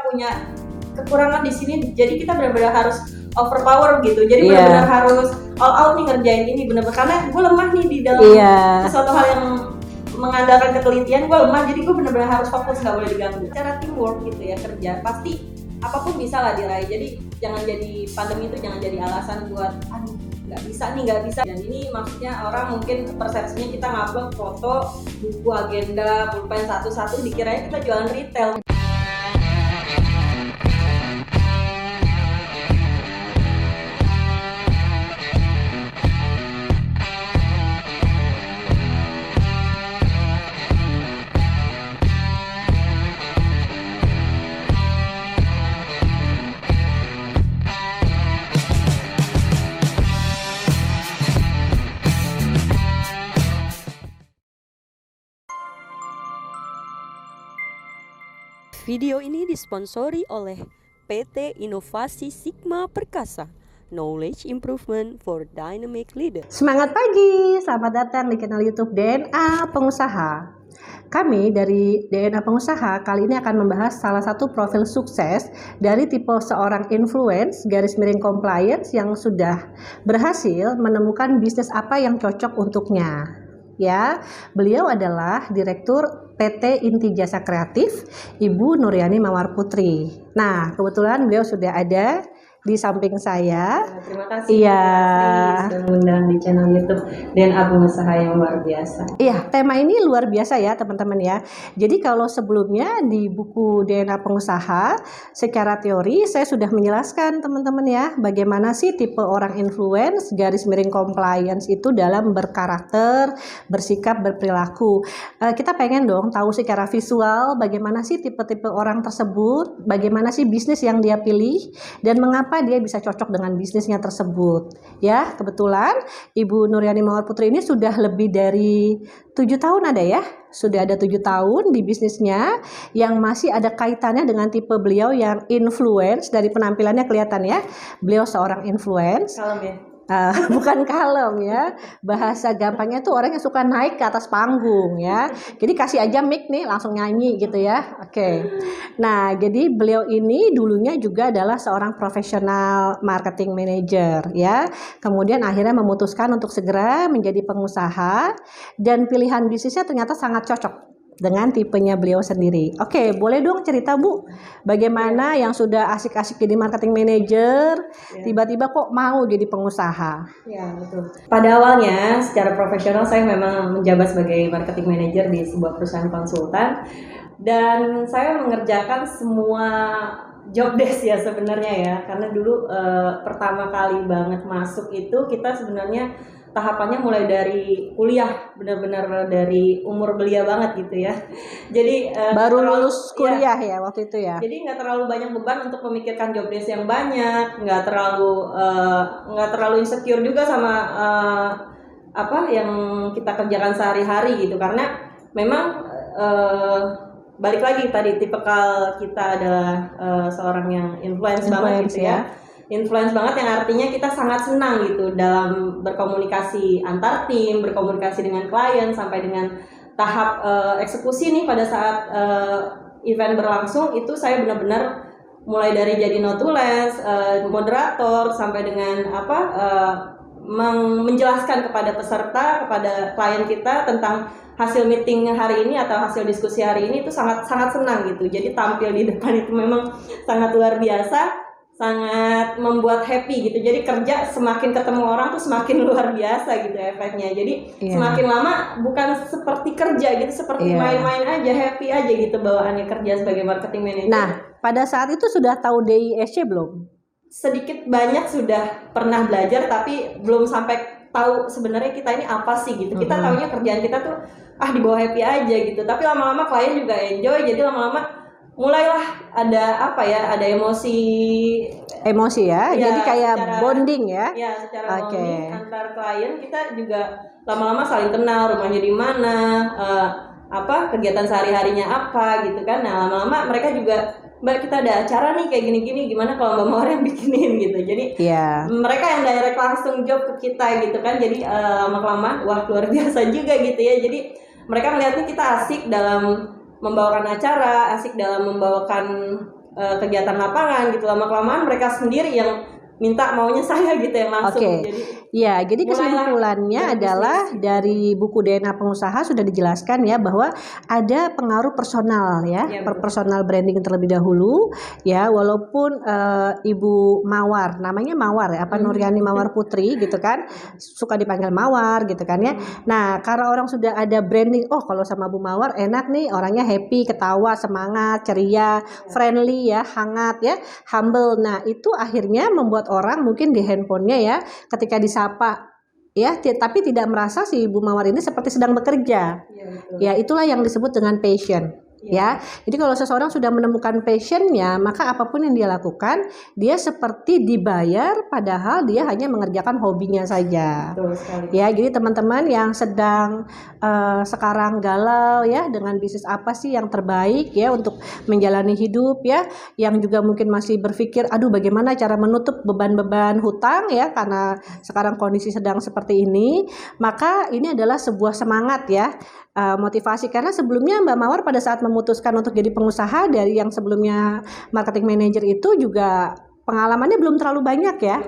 punya kekurangan di sini, jadi kita benar-benar harus overpower gitu. Jadi benar-benar harus all out nih ngerjain ini, benar-benar karena gue lemah nih di dalam sesuatu hal yang mengandalkan ketelitian, gue lemah, jadi gue benar-benar harus fokus, nggak boleh diganggu. Cara teamwork gitu ya, kerja pasti apapun bisa lah diraih. Jadi jangan jadi pandemi itu jangan jadi alasan buat aduh nggak bisa. Dan ini maksudnya orang mungkin persepsinya kita ngupload foto, buku, agenda, pulpen satu-satu dikiranya kita jualan retail. Video ini disponsori oleh PT Inovasi Sigma Perkasa, Knowledge Improvement for Dynamic Leader. Semangat pagi, selamat datang di channel YouTube DNA Pengusaha. Kami dari DNA Pengusaha kali ini akan membahas salah satu profil sukses dari tipe seorang influence _compliance yang sudah berhasil menemukan bisnis apa yang cocok untuknya. Ya, beliau adalah Direktur PT Inti Jasa Kreatif, Ibu Nuryani Mawar Putri. Nah, kebetulan beliau sudah ada di samping saya. Terima kasih sudah mengundang di channel YouTube DNA Pengusaha yang luar biasa. Iya, tema ini luar biasa ya teman-teman ya. Jadi kalau sebelumnya di buku DNA Pengusaha secara teori saya sudah menjelaskan teman-teman ya bagaimana sih tipe orang influence _compliance itu dalam berkarakter, bersikap, berperilaku. Kita pengen dong tahu secara visual bagaimana sih tipe-tipe orang tersebut, bagaimana sih bisnis yang dia pilih dan mengapa dia bisa cocok dengan bisnisnya tersebut. Ya, kebetulan Ibu Nuryani Mawar Putri ini sudah lebih dari 7 tahun ada ya. Sudah ada 7 tahun di bisnisnya yang masih ada kaitannya dengan tipe beliau yang influence. Dari penampilannya kelihatan ya. Beliau seorang influence. Kalem ya. Bukan kalem ya, bahasa gampangnya tuh orang yang suka naik ke atas panggung ya. Jadi kasih aja mic nih langsung nyanyi gitu ya. Oke. Nah, jadi beliau ini dulunya juga adalah seorang profesional marketing manager ya. Kemudian akhirnya memutuskan untuk segera menjadi pengusaha dan pilihan bisnisnya ternyata sangat cocok dengan tipenya beliau sendiri. Oke, boleh dong cerita Bu, bagaimana yang sudah asik-asik jadi marketing manager, tiba-tiba kok mau jadi pengusaha? Ya, betul. Pada awalnya secara profesional saya memang menjabat sebagai marketing manager di sebuah perusahaan konsultan dan saya mengerjakan semua job desk ya sebenarnya ya, karena dulu pertama kali banget masuk itu kita sebenarnya tahapannya mulai dari kuliah, benar-benar dari umur belia banget gitu ya. Jadi baru lulus kuliah ya waktu itu ya. Jadi nggak terlalu banyak beban untuk memikirkan job desk yang banyak, nggak terlalu insecure juga sama apa yang kita kerjakan sehari-hari gitu, karena memang balik lagi tadi tipikal kita adalah seorang yang influence banget gitu ya. Influence banget yang artinya kita sangat senang gitu dalam berkomunikasi antar tim, berkomunikasi dengan klien sampai dengan tahap eksekusi nih pada saat event berlangsung itu saya benar-benar mulai dari jadi notules, moderator sampai dengan menjelaskan kepada peserta, kepada klien kita tentang hasil meeting hari ini atau hasil diskusi hari ini itu sangat senang gitu. Jadi tampil di depan itu memang sangat luar biasa. Sangat membuat happy gitu. Jadi kerja semakin ketemu orang tuh semakin luar biasa gitu efeknya. Jadi semakin lama bukan seperti kerja gitu, seperti main-main aja, happy aja gitu bawaannya kerja sebagai marketing manager. Nah, pada saat itu sudah tahu DISC belum? Sedikit banyak sudah pernah belajar tapi belum sampai tahu sebenarnya kita ini apa sih gitu. Kita taunya kerjaan kita tuh dibawa happy aja gitu. Tapi lama-lama klien juga enjoy, jadi lama-lama mulailah ada ada emosi ya, jadi kayak bonding ya. Ya, secara bonding antar klien kita juga lama-lama saling kenal, rumahnya di mana, kegiatan sehari-harinya apa gitu kan. Nah, lama-lama mereka juga, Mbak kita ada acara nih kayak gini-gini, gimana kalau Mbak Mawar yang bikinin gitu. Jadi mereka yang direct langsung job ke kita gitu kan. Jadi lama-kelamaan wah luar biasa juga gitu ya. Jadi mereka melihatnya kita asik dalam membawakan acara, asik dalam membawakan kegiatan lapangan gitu. Lama-kelamaan mereka sendiri yang minta maunya saya gitu yang langsung. Oke. Ya, jadi kesimpulannya adalah dari buku DNA pengusaha sudah dijelaskan ya bahwa ada pengaruh personal ya, personal branding terlebih dahulu ya, walaupun Ibu Mawar, namanya Mawar ya, apa Nuryani Mawar Putri gitu kan, suka dipanggil Mawar gitu kan ya. Nah, karena orang sudah ada branding, oh kalau sama Bu Mawar enak nih, orangnya happy, ketawa, semangat, ceria, friendly ya, hangat ya, humble. Nah, itu akhirnya membuat orang mungkin di handphonenya ya, ketika disapa ya, tapi tidak merasa si Ibu Mawar ini seperti sedang bekerja. Ya, itulah yang disebut dengan passion. Ya, jadi kalau seseorang sudah menemukan passionnya, maka apapun yang dia lakukan, dia seperti dibayar, padahal dia hanya mengerjakan hobinya saja. Ya, jadi teman-teman yang sedang sekarang galau ya dengan bisnis apa sih yang terbaik ya untuk menjalani hidup ya, yang juga mungkin masih berpikir, aduh bagaimana cara menutup beban-beban hutang ya karena sekarang kondisi sedang seperti ini, maka ini adalah sebuah semangat ya. Motivasi, karena sebelumnya Mbak Mawar pada saat memutuskan untuk jadi pengusaha dari yang sebelumnya marketing manager itu juga pengalamannya belum terlalu banyak ya,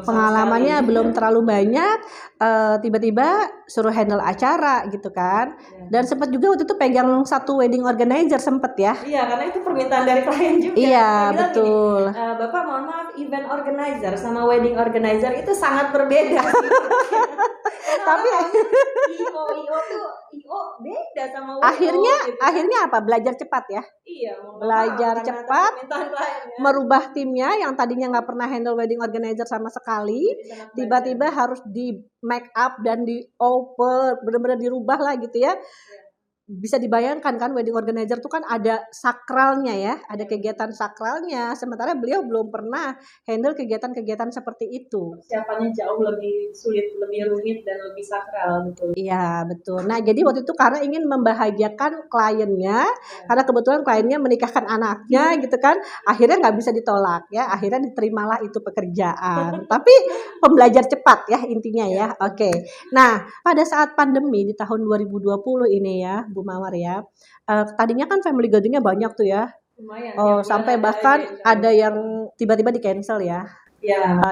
pengalamannya belum terlalu banyak, tiba-tiba suruh handle acara gitu kan, dan sempat juga waktu itu pegang satu wedding organizer sempet ya. Iya, karena itu permintaan dari klien juga. Iya betul. Gini, Bapak mohon maaf, event organizer sama wedding organizer itu sangat berbeda. Tapi IO beda sama WO. Akhirnya apa? Belajar cepat ya. Iya, belajar cepat, merubah timnya yang tadinya nggak pernah handle wedding organizer sama sekali, tiba-tiba harus di make up dan di oper, benar-benar dirubah lah gitu ya. Bisa dibayangkan kan wedding organizer tuh kan ada sakralnya ya, ada kegiatan sakralnya, sementara beliau belum pernah handle kegiatan-kegiatan seperti itu. Persiapannya jauh lebih sulit, lebih rumit dan lebih sakral betul. Iya betul. Nah jadi waktu itu karena ingin membahagiakan kliennya, karena kebetulan kliennya menikahkan anaknya gitu kan, akhirnya nggak bisa ditolak ya, akhirnya diterimalah itu pekerjaan. Tapi pembelajar cepat ya intinya ya. Oke. Nah pada saat pandemi di tahun 2020 ini ya Bu Mawar ya, tadinya kan family gatheringnya banyak tuh ya. Lumayan, sampai bahkan ada yang tiba-tiba di cancel ya.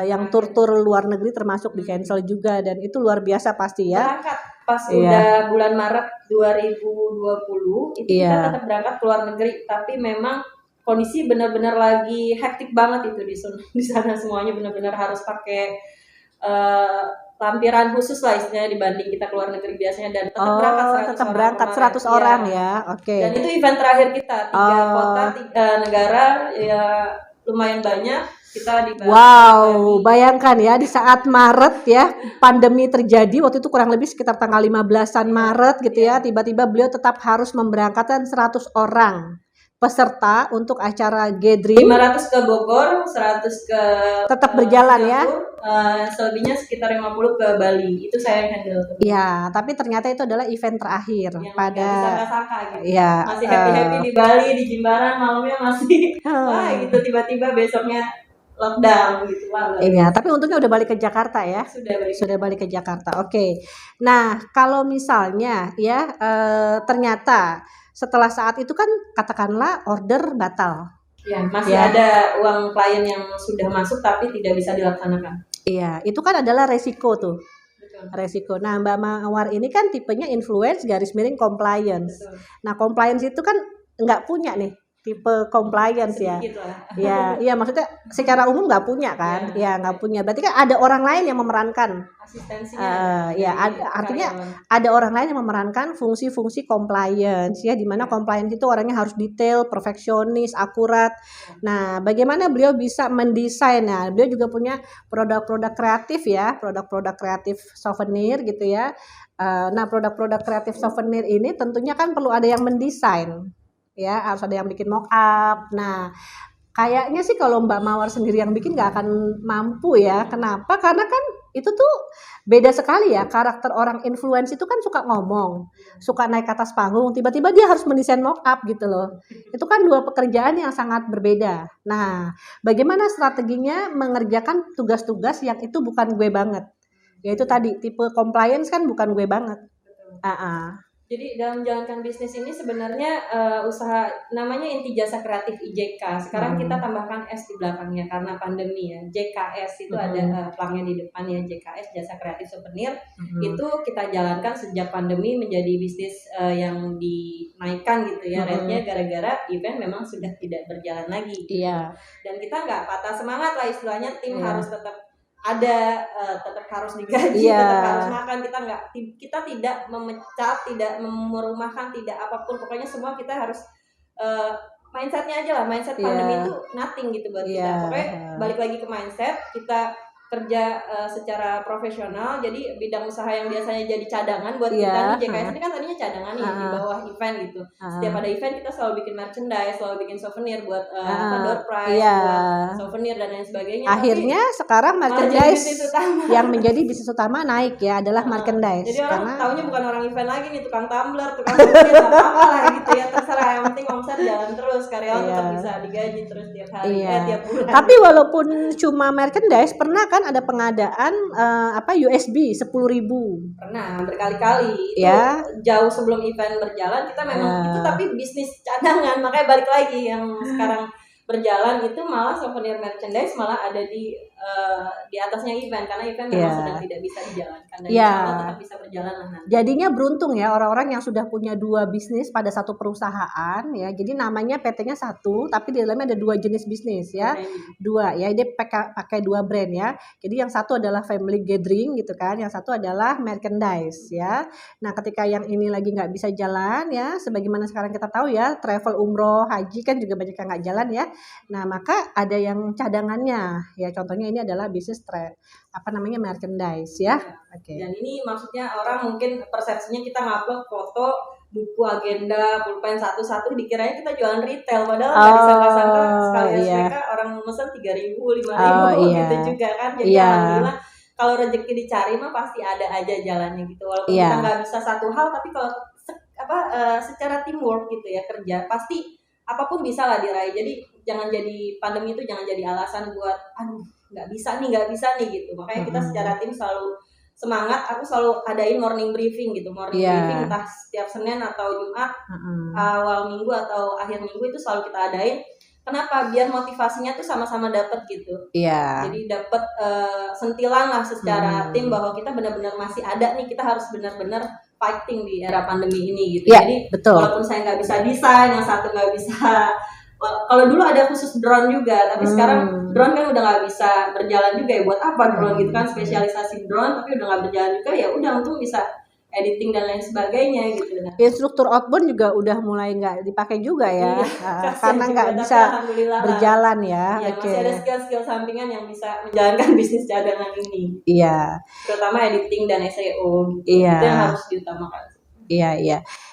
Yang tur-tur luar negeri termasuk di cancel juga, dan itu luar biasa pasti ya. Berangkat pas udah bulan Maret 2020 itu kita tetap berangkat ke luar negeri, tapi memang kondisi benar-benar lagi hektik banget itu di sana, semuanya benar-benar harus pakai lampiran khusus lah istilahnya dibanding kita keluar negeri biasanya, dan tetap berangkat 100 orang ya. Oke. Dan itu event terakhir kita, 3 kota 3 negara ya, lumayan banyak kita di Bali. Wow, bayangkan ya di saat Maret ya pandemi terjadi, waktu itu kurang lebih sekitar tanggal 15-an Maret gitu ya, tiba-tiba beliau tetap harus memberangkatkan 100 orang peserta untuk acara gathering. 500 ke Bogor, 100 ke tetap berjalan ya. Selebihnya sekitar 50 ke Bali. Itu saya yang handle. Iya, tapi ternyata itu adalah event terakhir yang pada disangka-sangka gitu. Ya, masih happy-happy di Bali, di Jimbaran, malamnya masih wah gitu, tiba-tiba besoknya lockdown gitu lah. Iya, tapi untungnya udah balik ke Jakarta ya. Sudah balik ke Jakarta. Oke. Nah, kalau misalnya ya ternyata setelah saat itu kan katakanlah order batal. Ya, masih ada uang klien yang sudah masuk tapi tidak bisa dilaksanakan. Iya, itu kan adalah resiko tuh. Betul. Resiko. Nah, Mbak Mawar ini kan tipenya influence _compliance. Betul. Nah, compliance itu kan nggak punya nih tipe compliance ya. Iya, maksudnya secara umum nggak punya kan? Ya, nggak punya. Berarti kan ada orang lain yang memerankan asistensinya. Artinya ada orang lain yang memerankan fungsi-fungsi compliance ya, di mana compliance itu orangnya harus detail, perfeksionis, akurat. Nah, bagaimana beliau bisa mendesain? Nah, beliau juga punya produk-produk kreatif ya, produk-produk kreatif souvenir gitu ya. Nah, produk-produk kreatif souvenir ini tentunya kan perlu ada yang mendesain. Ya, harus ada yang bikin mock up. Nah, kayaknya sih kalau Mbak Mawar sendiri yang bikin nggak akan mampu ya. Kenapa? Karena kan itu tuh beda sekali ya. Karakter orang influence itu kan suka ngomong, suka naik ke atas panggung, tiba-tiba dia harus mendesain mock up gitu loh. Itu kan dua pekerjaan yang sangat berbeda. Nah, bagaimana strateginya mengerjakan tugas-tugas yang itu bukan gue banget? Yaitu tadi tipe compliance kan bukan gue banget. Jadi dalam menjalankan bisnis ini sebenarnya usaha namanya Inti Jasa Kreatif IJK. Sekarang kita tambahkan S di belakangnya karena pandemi ya. JKS itu ada pelangnya di depan ya, JKS Jasa Kreatif Souvenir. Itu kita jalankan sejak pandemi menjadi bisnis yang dinaikkan gitu ya rate-nya gara-gara event memang sudah tidak berjalan lagi. Gitu. Iya. Dan kita nggak patah semangat lah istilahnya, tim harus tetap ada, tetap harus digaji, tetap harus makan, kita tidak memecat, tidak merumahkan, tidak apapun, pokoknya semua kita harus mindsetnya aja lah, mindset pandemi itu nothing gitu buat kita. Pokoknya balik lagi ke mindset, kita kerja secara profesional, jadi bidang usaha yang biasanya jadi cadangan buat kita nih, JKS ini kan tadinya cadangan nih di bawah event gitu. Setiap ada event kita selalu bikin merchandise, selalu bikin souvenir buat door prize, buat souvenir dan lain sebagainya. Akhirnya tapi sekarang merchandise yang menjadi bisnis utama naik ya adalah merchandise. Jadi orang taunya bukan orang event lagi nih, tukang tumbler, tukang souvenir, apa lah gitu ya, terserah, yang penting omset jalan terus, karyawan tetap bisa digaji terus tiap hari, tiap bulan. Tapi walaupun cuma merchandise, pernah kan ada pengadaan USB 10.000. Pernah berkali-kali. Itu jauh sebelum event berjalan kita memang itu, tapi bisnis cadangan, makanya balik lagi yang sekarang berjalan itu malah souvenir merchandise malah ada di atasnya event, karena event memang sedang tidak bisa dijalankan dan insyaallah tetap bisa berjalan lah nanti. Jadinya beruntung ya orang-orang yang sudah punya 2 bisnis pada satu perusahaan ya. Jadi namanya PT-nya satu tapi di dalamnya ada 2 jenis bisnis ya. 2 ya, dia pakai 2 brand ya. Jadi yang satu adalah family gathering gitu kan, yang satu adalah merchandise ya. Nah, ketika yang ini lagi nggak bisa jalan ya, sebagaimana sekarang kita tahu ya, travel umroh, haji kan juga banyak yang nggak jalan ya. Nah, maka ada yang cadangannya ya, contohnya ini adalah bisnis merchandise ya. Oke. Dan ini maksudnya orang mungkin persepsinya kita ngupload foto, buku, agenda, pulpen satu-satu dikiranya kita jualan retail, padahal nggak disangka-sangka sekali SPK orang mesen 3.000, 5.000 gitu juga kan. Jadi alhamdulillah kalau rezeki dicari mah pasti ada aja jalannya gitu. Walaupun kita nggak bisa satu hal, tapi kalau secara teamwork gitu ya, kerja pasti apapun bisa lah diraih. Jadi jangan jadi pandemi itu jangan jadi alasan buat nggak bisa nih gitu. Makanya kita secara tim selalu semangat. Aku selalu adain morning briefing gitu, briefing entah setiap Senin atau Jumat, awal minggu atau akhir minggu itu selalu kita adain. Kenapa? Biar motivasinya tuh sama-sama dapet gitu. Jadi dapet sentilan lah secara tim bahwa kita benar-benar masih ada nih, kita harus benar-benar fighting di era pandemi ini gitu. Jadi walaupun saya nggak bisa desain, yang satu nggak bisa. Kalau dulu ada khusus drone juga, tapi sekarang drone kan udah nggak bisa berjalan juga ya. Buat apa drone gitu kan, spesialisasi drone tapi udah nggak berjalan juga ya. Udah untung bisa editing dan lain sebagainya gitu. Instruktur outbound juga udah mulai nggak dipakai juga ya, karena nggak bisa berjalan ya. Masih ada skill-skill sampingan yang bisa menjalankan bisnis cadangan ini. Terutama editing dan SEO gitu. Itu yang harus diutamakan.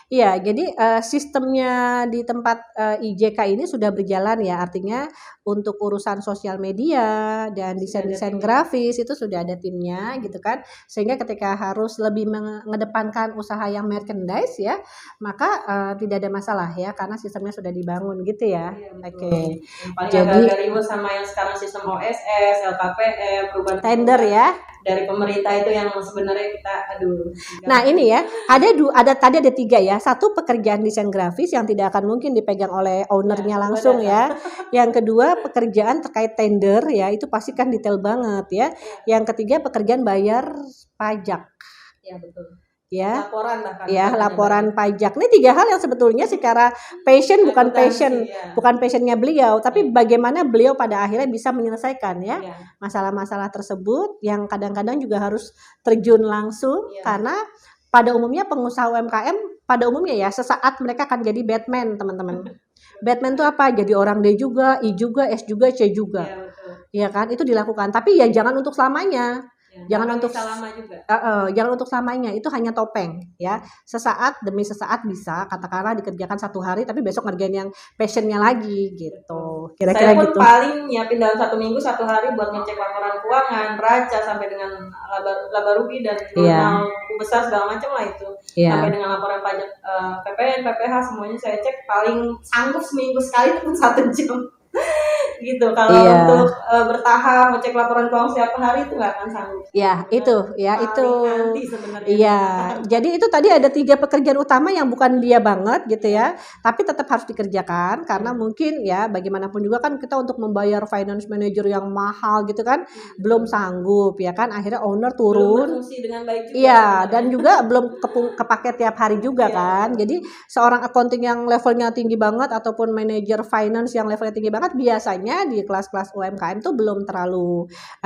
Iya, jadi sistemnya di tempat IJK ini sudah berjalan ya, artinya untuk urusan sosial media dan desain-desain grafis itu sudah ada timnya gitu kan, sehingga ketika harus lebih mengedepankan usaha yang merchandise ya, maka tidak ada masalah ya, karena sistemnya sudah dibangun gitu ya. Jadi ribut sama yang sekarang sistem OSS, LKPM, perubahan tender ya dari pemerintah itu yang sebenarnya kita Nah ini ya, tadi ada 3 ya. Satu, pekerjaan desain grafis yang tidak akan mungkin dipegang oleh ownernya langsung ya. Yang kedua, pekerjaan terkait tender ya, itu pasti kan detail banget ya. Yang ketiga, pekerjaan bayar pajak. Ya betul. Laporan bahkan. Laporan pajak. Ini 3 hal yang sebetulnya secara passion bukan passionnya beliau, tapi bagaimana beliau pada akhirnya bisa menyelesaikan ya masalah-masalah tersebut yang kadang-kadang juga harus terjun langsung karena pada umumnya pengusaha UMKM pada umumnya ya sesaat mereka akan jadi Batman, teman-teman. Batman itu apa? Jadi orang D juga, I juga, S juga, C juga. Iya kan? Itu dilakukan. Tapi ya jangan untuk selamanya. Jangan untuk jangan untuk selamanya, itu hanya topeng ya. Sesaat demi sesaat bisa katakanlah dikerjakan 1 hari, tapi besok ngerjain yang passionnya lagi gitu. Kira-kira saya pun gitu. paling nyiapin dalam 1 minggu 1 hari buat ngecek laporan keuangan, raca sampai dengan laba rugi dan jurnal besar segala macam lah itu. Sampai dengan laporan pajak PPN, PPH semuanya saya cek, paling sanggup seminggu sekali itu pun 1 jam. gitu. Kalau Iya. untuk bertahap ngecek laporan keuangan setiap hari itu nggak akan sanggup. Ya, itu, ya itu. Paling anti sebenarnya. Iya, jadi itu tadi ada 3 pekerjaan utama yang bukan dia banget gitu ya, tapi tetap harus dikerjakan karena mungkin ya bagaimanapun juga kan kita untuk membayar finance manager yang mahal gitu kan belum sanggup ya kan, akhirnya owner Belum turun. berfungsi dengan baik juga. Iya, sebenarnya. dan juga belum kepake tiap hari juga Iya. kan. Jadi seorang accounting yang levelnya tinggi banget ataupun manajer finance yang levelnya tinggi banget biasanya di kelas-kelas UMKM tuh belum terlalu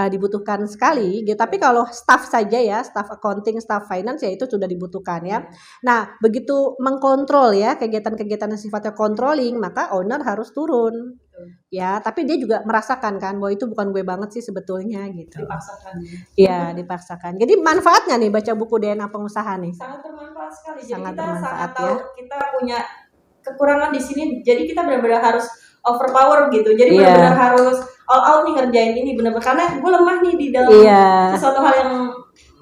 dibutuhkan sekali gitu. Tapi kalau staff saja ya, staff accounting, staff finance ya itu sudah dibutuhkan ya. Nah, begitu mengkontrol ya kegiatan-kegiatan yang sifatnya controlling, maka owner harus turun. Ya, tapi dia juga merasakan kan bahwa itu bukan gue banget sih sebetulnya gitu. Dipaksakan. Iya, dipaksakan. Jadi manfaatnya nih baca buku DNA pengusaha nih. Sangat bermanfaat sekali. Jadi Sangat kita bermanfaat, sangat ya. tahu kita punya kekurangan di sini. Jadi kita benar-benar harus overpower gitu. Jadi Iya. benar-benar harus all out nih ngerjain ini benar-benar karena gue lemah nih di dalam Iya. sesuatu hal yang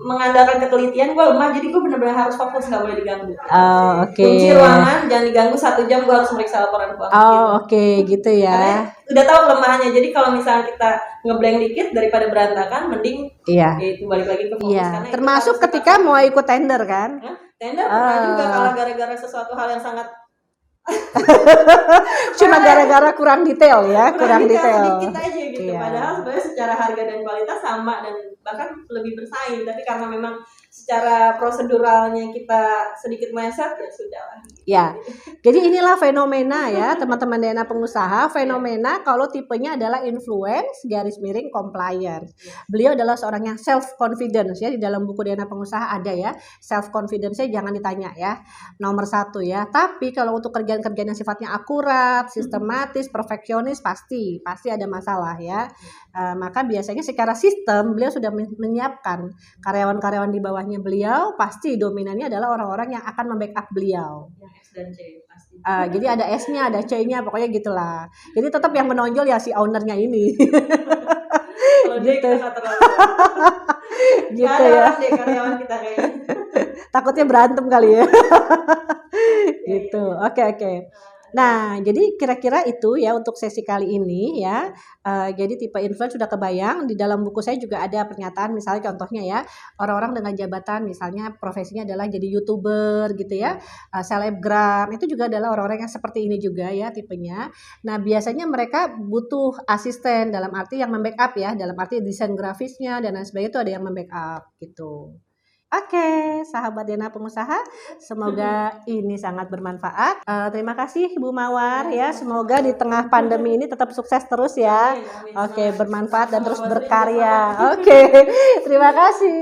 mengandalkan ketelitian, gue lemah, jadi gue benar-benar harus fokus, nggak boleh diganggu. Oh, oke. Kunci ruangan jangan diganggu 1 jam, gue harus meriksa laporan keuangan. Oh, gitu. oke, gitu Karena ya. udah tahu kelemahannya, jadi kalau misalnya kita ngeblank dikit daripada berantakan, mending Iya. itu balik lagi ke fokus. Iya, Karena itu termasuk harus kita ketika mau ikut tender kan. Hah? Tender pernah juga Ah. kalah gara-gara sesuatu hal yang sangat Cuma gara-gara kurang detail ya, kurang detail. sedikit aja gitu. Iya. Padahal sebenarnya secara harga dan kualitas sama dan bahkan lebih bersaing, tapi karena memang secara proseduralnya kita sedikit meleset ya sudah lah. Ya, jadi inilah fenomena ya teman-teman DNA pengusaha. Fenomena kalau tipenya adalah influence garis miring compliance. Beliau adalah seorang yang self confidence ya, di dalam buku DNA pengusaha ada ya. Self confidence-nya jangan ditanya ya. Nomor 1 ya. Tapi kalau untuk kerjaan-kerjaan yang sifatnya akurat, sistematis, perfeksionis pasti ada masalah ya. Maka biasanya secara sistem beliau sudah menyiapkan karyawan-karyawan di bawahnya beliau, pasti dominannya adalah orang-orang yang akan membackup beliau. S dan C pasti. Jadi ada S-nya, ada C-nya, pokoknya gitulah. Jadi tetap yang menonjol ya si ownernya ini. Kalau dia Gitu. kita nggak terlalu. Gitu Nggak ada ya. orang deh karyawan kita kayaknya. Takutnya berantem kali ya. Gitu. Oke. Nah, jadi kira-kira itu ya untuk sesi kali ini ya. Jadi tipe influence sudah kebayang. Di dalam buku saya juga ada pernyataan, misalnya contohnya ya, orang-orang dengan jabatan misalnya profesinya adalah jadi YouTuber gitu ya, selebgram, itu juga adalah orang-orang yang seperti ini juga ya tipenya. Nah, biasanya mereka butuh asisten dalam arti yang membackup ya, dalam arti desain grafisnya dan lain sebagainya itu ada yang membackup gitu. Oke, sahabat DNA pengusaha, semoga ini sangat bermanfaat. Terima kasih Bu Mawar ya, semoga di tengah pandemi ini tetap sukses terus ya. Oke, bermanfaat dan terus berkarya. Oke, terima kasih.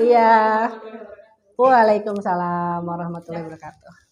Iya. Waalaikumsalam warahmatullahi wabarakatuh.